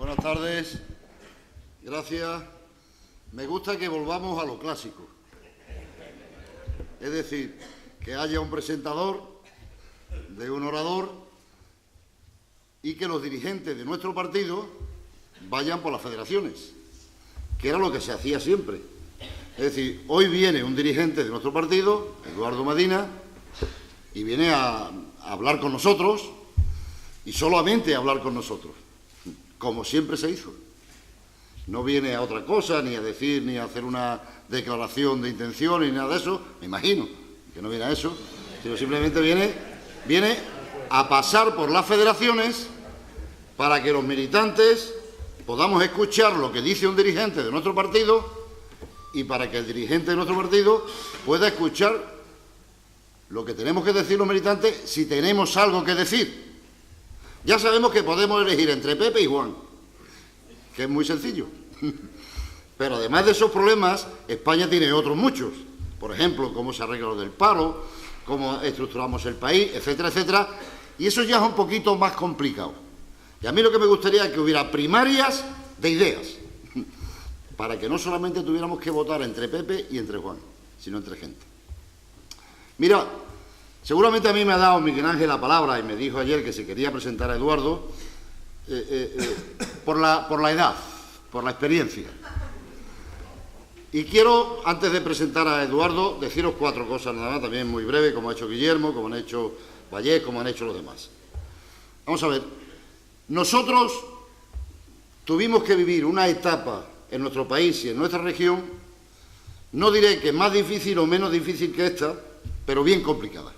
Buenas tardes. Gracias. Me gusta que volvamos a lo clásico. Es decir, que haya un presentador, de un orador, y que los dirigentes de nuestro partido vayan por las federaciones, que era lo que se hacía siempre. Es decir, hoy viene un dirigente de nuestro partido, Eduardo Medina, y viene a hablar con nosotros, y solamente a hablar con nosotros, como siempre se hizo. No viene a otra cosa, ni a decir, ni a hacer una declaración de intención, ni nada de eso, me imagino que no viene a eso, sino simplemente viene a pasar por las federaciones para que los militantes podamos escuchar lo que dice un dirigente de nuestro partido y para que el dirigente de nuestro partido pueda escuchar lo que tenemos que decir los militantes si tenemos algo que decir. Ya sabemos que podemos elegir entre Pepe y Juan, que es muy sencillo. Pero además de esos problemas, España tiene otros muchos. Por ejemplo, cómo se arregla lo del paro, cómo estructuramos el país, etcétera, etcétera. Y eso ya es un poquito más complicado. Y a mí lo que me gustaría es que hubiera primarias de ideas, para que no solamente tuviéramos que votar entre Pepe y entre Juan, sino entre gente. Mira, seguramente a mí me ha dado Miguel Ángel la palabra y me dijo ayer que se quería presentar a Eduardo por la edad, por la experiencia. Y quiero, antes de presentar a Eduardo, deciros 4 cosas nada más, también muy breve, como ha hecho Guillermo, como han hecho Vallés, como han hecho los demás. Vamos a ver, nosotros tuvimos que vivir una etapa en nuestro país y en nuestra región, no diré que más difícil o menos difícil que esta, pero bien complicada.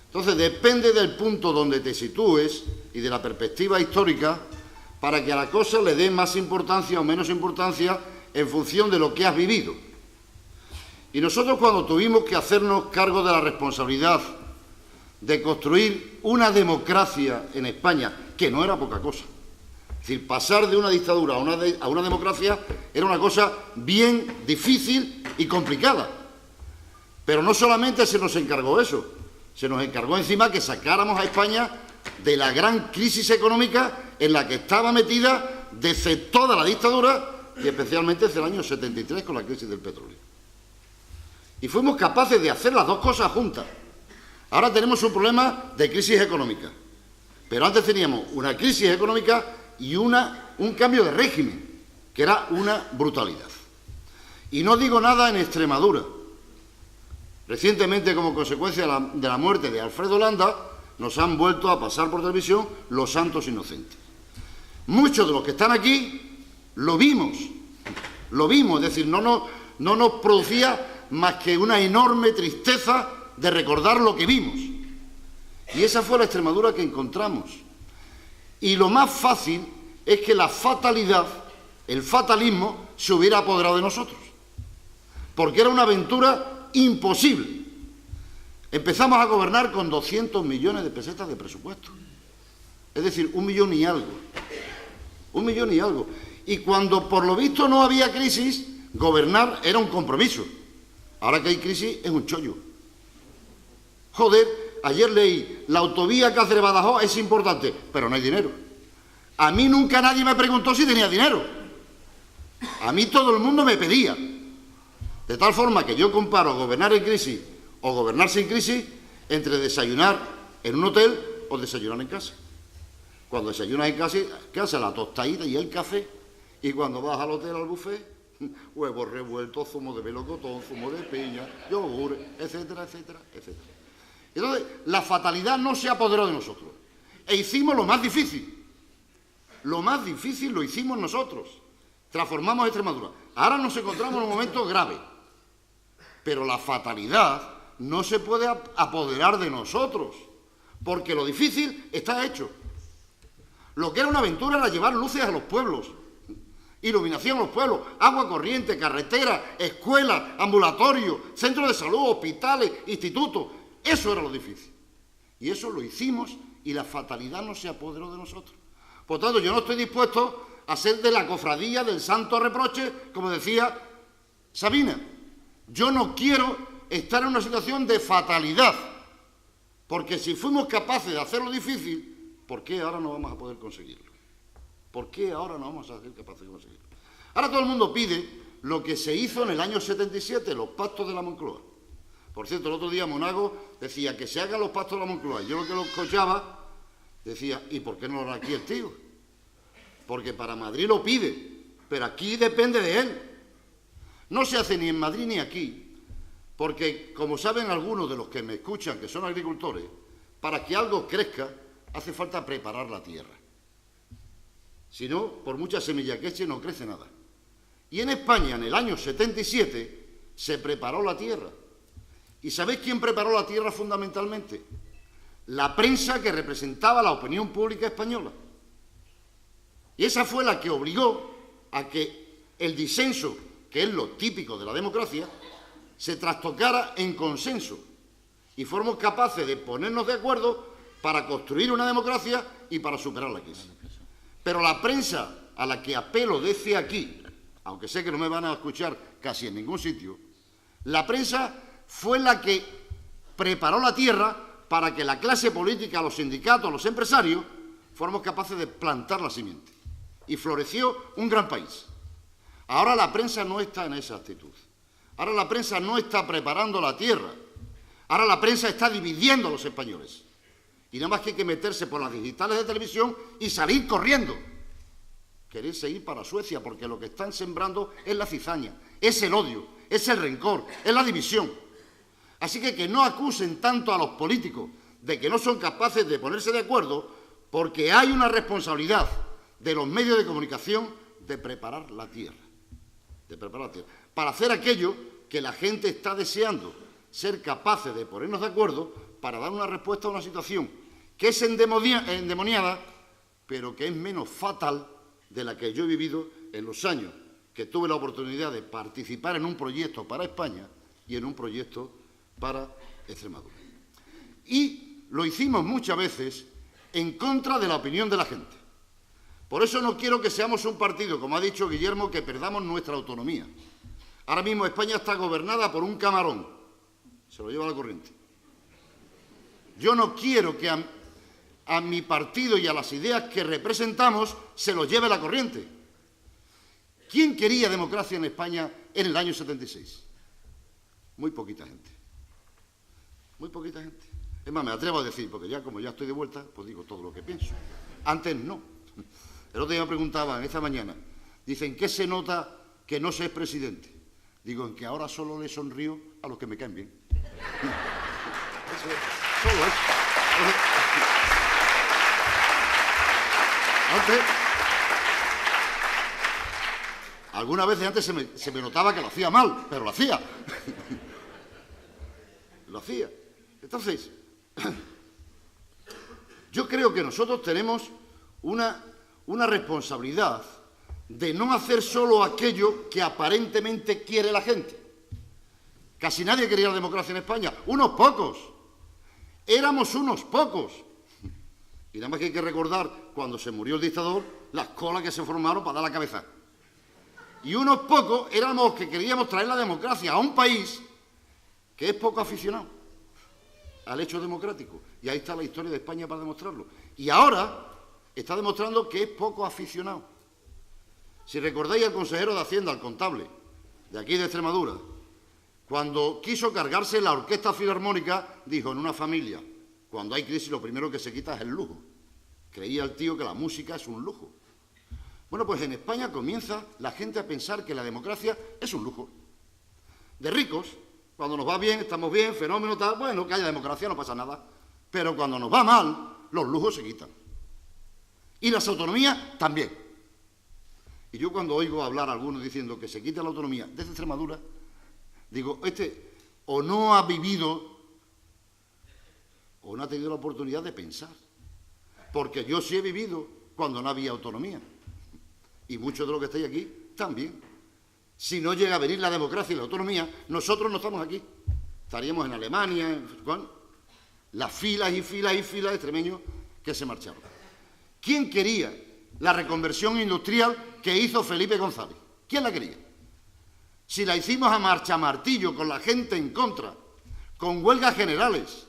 Entonces, depende del punto donde te sitúes y de la perspectiva histórica para que a la cosa le dé más importancia o menos importancia en función de lo que has vivido. Y nosotros, cuando tuvimos que hacernos cargo de la responsabilidad de construir una democracia en España, que no era poca cosa, es decir, pasar de una dictadura a una democracia era una cosa bien difícil y complicada. Pero no solamente se nos encargó eso, se nos encargó encima que sacáramos a España de la gran crisis económica en la que estaba metida desde toda la dictadura y especialmente desde el año 73 con la crisis del petróleo. Y fuimos capaces de hacer las dos cosas juntas. Ahora tenemos un problema de crisis económica, pero antes teníamos una crisis económica y un cambio de régimen, que era una brutalidad. Y no digo nada en Extremadura. Recientemente, como consecuencia de la muerte de Alfredo Landa, nos han vuelto a pasar por televisión los santos inocentes. Muchos de los que están aquí lo vimos, es decir, no nos producía más que una enorme tristeza de recordar lo que vimos. Y esa fue la Extremadura que encontramos. Y lo más fácil es que la fatalidad, el fatalismo, se hubiera apoderado de nosotros, porque era una aventura imposible. Empezamos a gobernar con 200 millones de pesetas de presupuesto, es decir, 1 millón y algo. 1 millón y algo. Y cuando por lo visto no había crisis, gobernar era un compromiso. Ahora que hay crisis es un chollo. Joder, ayer leí, la autovía Cáceres-Badajoz es importante, pero no hay dinero. A mí nunca nadie me preguntó si tenía dinero. A mí todo el mundo me pedía. De tal forma que yo comparo gobernar en crisis o gobernar sin crisis entre desayunar en un hotel o desayunar en casa. Cuando desayunas en casa, la tostadita y el café, y cuando vas al hotel, al buffet, huevos revueltos, zumo de melocotón, zumo de piña, yogur, etcétera, etcétera, etcétera. Entonces, la fatalidad no se apoderó de nosotros. E hicimos lo más difícil. Lo más difícil lo hicimos nosotros. Transformamos Extremadura. Ahora nos encontramos en un momento grave. Pero la fatalidad no se puede apoderar de nosotros, porque lo difícil está hecho. Lo que era una aventura era llevar luces a los pueblos, iluminación a los pueblos, agua corriente, carretera, escuelas, ambulatorios, centros de salud, hospitales, institutos. Eso era lo difícil. Y eso lo hicimos y la fatalidad no se apoderó de nosotros. Por tanto, yo no estoy dispuesto a ser de la cofradía del santo reproche, como decía Sabina. Yo no quiero estar en una situación de fatalidad, porque si fuimos capaces de hacerlo difícil, ¿por qué ahora no vamos a poder conseguirlo? ¿Por qué ahora no vamos a ser capaces de conseguirlo? Ahora todo el mundo pide lo que se hizo en el año 77, los pactos de la Moncloa. Por cierto, el otro día Monago decía que se hagan los pactos de la Moncloa. Yo lo que lo escuchaba decía, ¿y por qué no lo hará aquí el tío? Porque para Madrid lo pide, pero aquí depende de él. No se hace ni en Madrid ni aquí, porque, como saben algunos de los que me escuchan, que son agricultores, para que algo crezca hace falta preparar la tierra. Si no, por mucha semilla que eche, no crece nada. Y en España, en el año 77, se preparó la tierra. ¿Y sabéis quién preparó la tierra fundamentalmente? La prensa que representaba la opinión pública española. Y esa fue la que obligó a que el disenso, que es lo típico de la democracia, se trastocara en consenso. Y fuimos capaces de ponernos de acuerdo para construir una democracia y para superar la crisis. Pero la prensa a la que apelo desde aquí, aunque sé que no me van a escuchar casi en ningún sitio, la prensa fue la que preparó la tierra para que la clase política, los sindicatos, los empresarios, fuéramos capaces de plantar la simiente. Y floreció un gran país. Ahora la prensa no está en esa actitud. Ahora la prensa no está preparando la tierra. Ahora la prensa está dividiendo a los españoles. Y nada más que hay que meterse por las digitales de televisión y salir corriendo. Quererse ir para Suecia, porque lo que están sembrando es la cizaña, es el odio, es el rencor, es la división. Así que no acusen tanto a los políticos de que no son capaces de ponerse de acuerdo, porque hay una responsabilidad de los medios de comunicación de preparar la tierra. Para hacer aquello que la gente está deseando, ser capaces de ponernos de acuerdo para dar una respuesta a una situación que es endemoniada, pero que es menos fatal de la que yo he vivido en los años que tuve la oportunidad de participar en un proyecto para España y en un proyecto para Extremadura. Y lo hicimos muchas veces en contra de la opinión de la gente. Por eso no quiero que seamos un partido, como ha dicho Guillermo, que perdamos nuestra autonomía. Ahora mismo España está gobernada por un camarón. Se lo lleva la corriente. Yo no quiero que a mi partido y a las ideas que representamos se los lleve la corriente. ¿Quién quería democracia en España en el año 76? Muy poquita gente. Muy poquita gente. Es más, me atrevo a decir, porque ya como ya estoy de vuelta, pues digo todo lo que pienso. Antes no. El otro día me preguntaban, esta mañana, dicen, ¿qué se nota que no se es presidente? Digo, en que ahora solo le sonrío a los que me caen bien. Eso es, solo eso. Antes, algunas veces antes se me notaba que lo hacía mal, pero lo hacía. Lo hacía. Entonces, yo creo que nosotros tenemos una responsabilidad de no hacer solo aquello que aparentemente quiere la gente. Casi nadie quería la democracia en España, unos pocos. Éramos unos pocos. Y nada más que hay que recordar, cuando se murió el dictador, las colas que se formaron para dar la cabeza. Y unos pocos éramos los que queríamos traer la democracia a un país que es poco aficionado al hecho democrático. Y ahí está la historia de España para demostrarlo. Y ahora está demostrando que es poco aficionado. Si recordáis al consejero de Hacienda, al contable, de aquí de Extremadura, cuando quiso cargarse la orquesta filarmónica, dijo, en una familia, cuando hay crisis lo primero que se quita es el lujo. Creía el tío que la música es un lujo. Bueno, pues en España comienza la gente a pensar que la democracia es un lujo. De ricos, cuando nos va bien, estamos bien, fenómeno tal, bueno, que haya democracia, no pasa nada. Pero cuando nos va mal, los lujos se quitan. Y las autonomías también. Y yo cuando oigo hablar a algunos diciendo que se quita la autonomía desde Extremadura, digo, o no ha vivido o no ha tenido la oportunidad de pensar. Porque yo sí he vivido cuando no había autonomía. Y muchos de los que estáis aquí también. Si no llega a venir la democracia y la autonomía, nosotros no estamos aquí. Estaríamos en Alemania, las filas y filas y filas de extremeños que se marcharon. ¿Quién quería la reconversión industrial que hizo Felipe González? ¿Quién la quería? Si la hicimos a marchamartillo, con la gente en contra, con huelgas generales,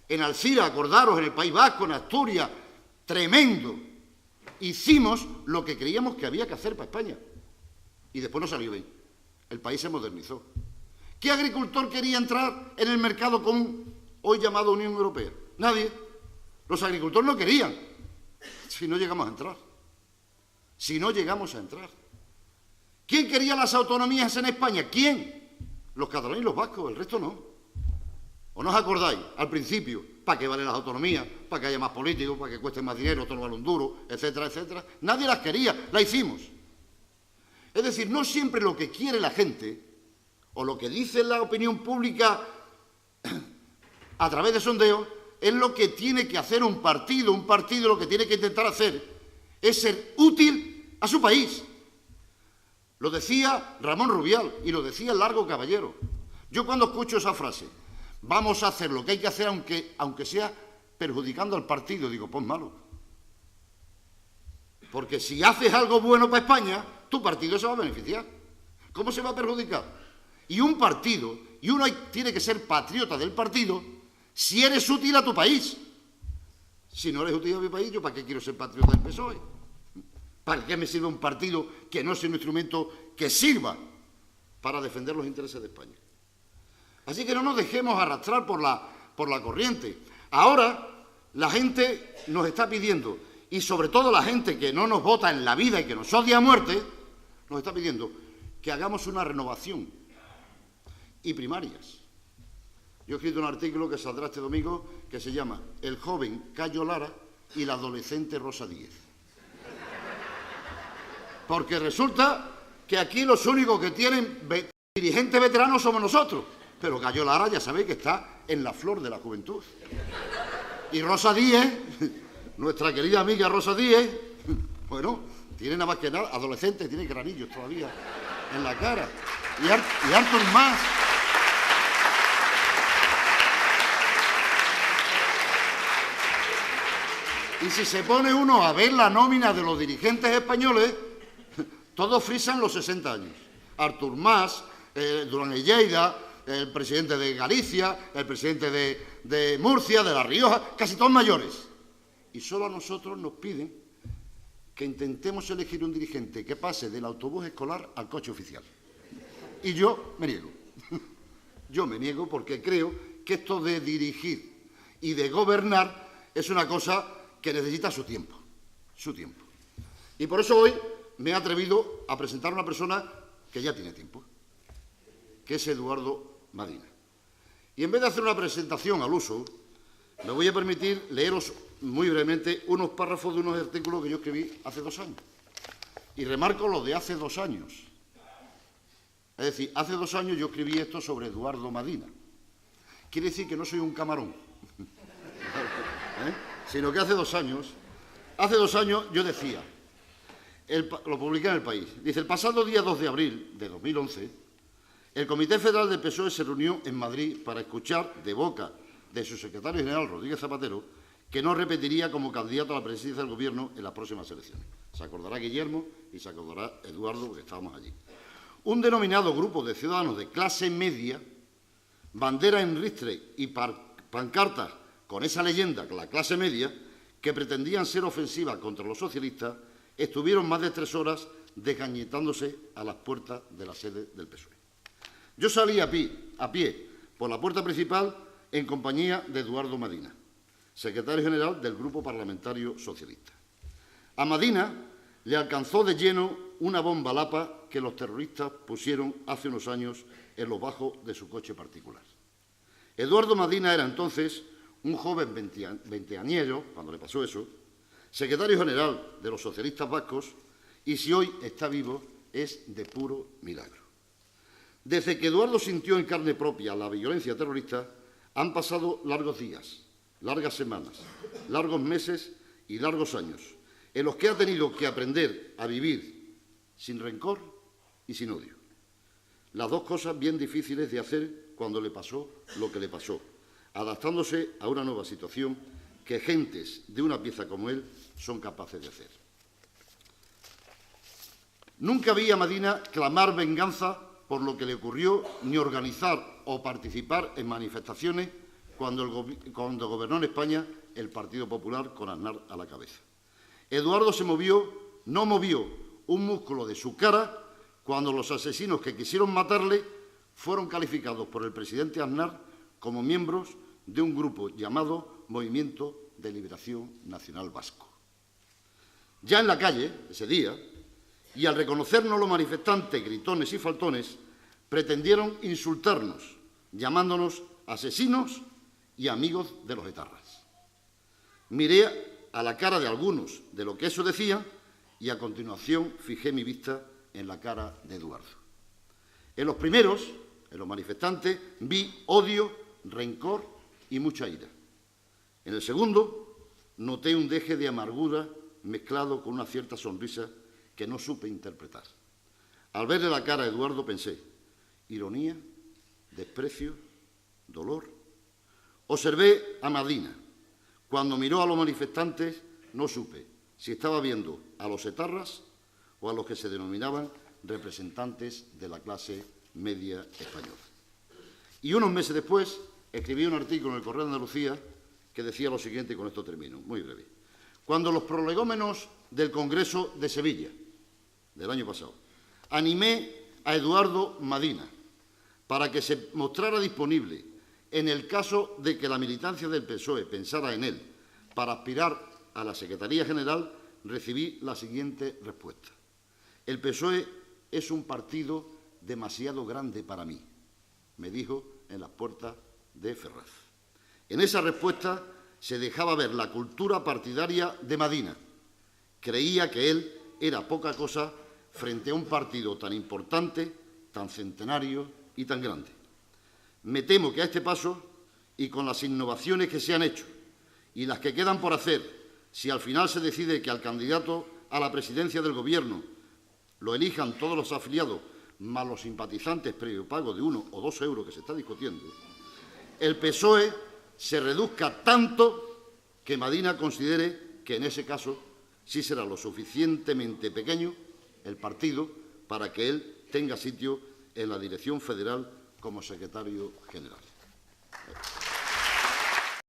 en Alcira, acordaros, en el País Vasco, en Asturias, tremendo. Hicimos lo que creíamos que había que hacer para España. Y después no salió bien. El país se modernizó. ¿Qué agricultor quería entrar en el mercado común, hoy llamado Unión Europea? Nadie. Los agricultores no querían. Si no llegamos a entrar. Si no llegamos a entrar. ¿Quién quería las autonomías en España? ¿Quién? Los catalanes y los vascos, el resto no. ¿O no os acordáis? Al principio, ¿para qué valen las autonomías? ¿Para que haya más políticos? ¿Para que cueste más dinero? Todo el balón duro, etcétera, etcétera. Nadie las quería, las hicimos. Es decir, no siempre lo que quiere la gente, o lo que dice la opinión pública a través de sondeos, es lo que tiene que hacer un partido. Un partido lo que tiene que intentar hacer es ser útil a su país. Lo decía Ramón Rubial y lo decía el Largo Caballero. Yo cuando escucho esa frase, vamos a hacer lo que hay que hacer aunque sea perjudicando al partido, digo, pues malo. Porque si haces algo bueno para España, tu partido se va a beneficiar. ¿Cómo se va a perjudicar? Y un partido, y uno tiene que ser patriota del partido, si eres útil a tu país. Si no eres útil a mi país, ¿yo para qué quiero ser patriota del PSOE? ¿Para qué me sirve un partido que no sea un instrumento que sirva para defender los intereses de España? Así que no nos dejemos arrastrar por la corriente. Ahora la gente nos está pidiendo, y sobre todo la gente que no nos vota en la vida y que nos odia a muerte, nos está pidiendo que hagamos una renovación y primarias. Yo he escrito un artículo que saldrá este domingo que se llama El joven Cayo Lara y la adolescente Rosa Díez. Porque resulta que aquí los únicos que tienen dirigentes veteranos somos nosotros. Pero Cayo Lara ya sabéis que está en la flor de la juventud. Y Rosa Díez, nuestra querida amiga Rosa Díez, bueno, tiene nada más que nada, adolescente, tiene granillos todavía en la cara. Y hartos más. Y si se pone uno a ver la nómina de los dirigentes españoles, todos frisan los 60 años. Artur Mas, Durán y Lleida, el presidente de Galicia, el presidente de Murcia, de La Rioja, casi todos mayores. Y solo a nosotros nos piden que intentemos elegir un dirigente que pase del autobús escolar al coche oficial. Y yo me niego. Yo me niego porque creo que esto de dirigir y de gobernar es una cosa que necesita su tiempo. Su tiempo. Y por eso hoy me he atrevido a presentar a una persona que ya tiene tiempo, que es Eduardo Madina. Y en vez de hacer una presentación al uso, me voy a permitir leeros muy brevemente unos párrafos de unos artículos que yo escribí hace 2 años. Y remarco lo de hace 2 años. Es decir, hace 2 años yo escribí esto sobre Eduardo Madina. Quiere decir que no soy un camarón, sino que hace 2 años yo decía, lo publiqué en El País, dice, el pasado día 2 de abril de 2011, el Comité Federal del PSOE se reunió en Madrid para escuchar de boca de su secretario general, Rodríguez Zapatero, que no repetiría como candidato a la presidencia del Gobierno en las próximas elecciones. Se acordará Guillermo y se acordará Eduardo, porque estábamos allí. Un denominado grupo de ciudadanos de clase media, bandera en ristre y pancartas con esa leyenda, la clase media, que pretendían ser ofensivas contra los socialistas, estuvieron más de 3 horas desgañitándose a las puertas de la sede del PSOE. Yo salí a pie por la puerta principal en compañía de Eduardo Madina, secretario general del Grupo Parlamentario Socialista. A Madina le alcanzó de lleno una bomba lapa que los terroristas pusieron hace unos años en los bajos de su coche particular. Eduardo Madina era entonces un joven veinteañero, cuando le pasó eso, secretario general de los socialistas vascos, y si hoy está vivo es de puro milagro. Desde que Eduardo sintió en carne propia la violencia terrorista, han pasado largos días, largas semanas, largos meses y largos años, en los que ha tenido que aprender a vivir sin rencor y sin odio. Las dos cosas bien difíciles de hacer cuando le pasó lo que le pasó, adaptándose a una nueva situación que gentes de una pieza como él son capaces de hacer. Nunca vi a Madina clamar venganza por lo que le ocurrió, ni organizar o participar en manifestaciones cuando gobernó en España el Partido Popular con Aznar a la cabeza. Eduardo no movió un músculo de su cara cuando los asesinos que quisieron matarle fueron calificados por el presidente Aznar como miembros de un grupo llamado Movimiento de Liberación Nacional Vasco. Ya en la calle, ese día, y al reconocernos los manifestantes, gritones y faltones, pretendieron insultarnos, llamándonos asesinos y amigos de los etarras. Miré a la cara de algunos de lo que eso decía y a continuación fijé mi vista en la cara de Eduardo. En los primeros, en los manifestantes, vi odio, rencor y mucha ira. En el segundo, noté un deje de amargura mezclado con una cierta sonrisa que no supe interpretar. Al verle la cara a Eduardo pensé, ironía, desprecio, dolor. Observé a Madina. Cuando miró a los manifestantes no supe si estaba viendo a los etarras o a los que se denominaban representantes de la clase media española. Y unos meses después escribí un artículo en el Correo de Andalucía que decía lo siguiente, y con esto termino, muy breve. Cuando los prolegómenos del Congreso de Sevilla, del año pasado, animé a Eduardo Madina para que se mostrara disponible en el caso de que la militancia del PSOE pensara en él para aspirar a la Secretaría General, recibí la siguiente respuesta. El PSOE es un partido demasiado grande para mí, me dijo en las puertas de Ferraz. En esa respuesta se dejaba ver la cultura partidaria de Madina. Creía que él era poca cosa frente a un partido tan importante, tan centenario y tan grande. Me temo que a este paso, y con las innovaciones que se han hecho y las que quedan por hacer, si al final se decide que al candidato a la presidencia del Gobierno lo elijan todos los afiliados, más los simpatizantes previo pago de 1 o 2 euros que se está discutiendo, el PSOE se reduzca tanto que Madina considere que en ese caso sí será lo suficientemente pequeño el partido para que él tenga sitio en la dirección federal como secretario general.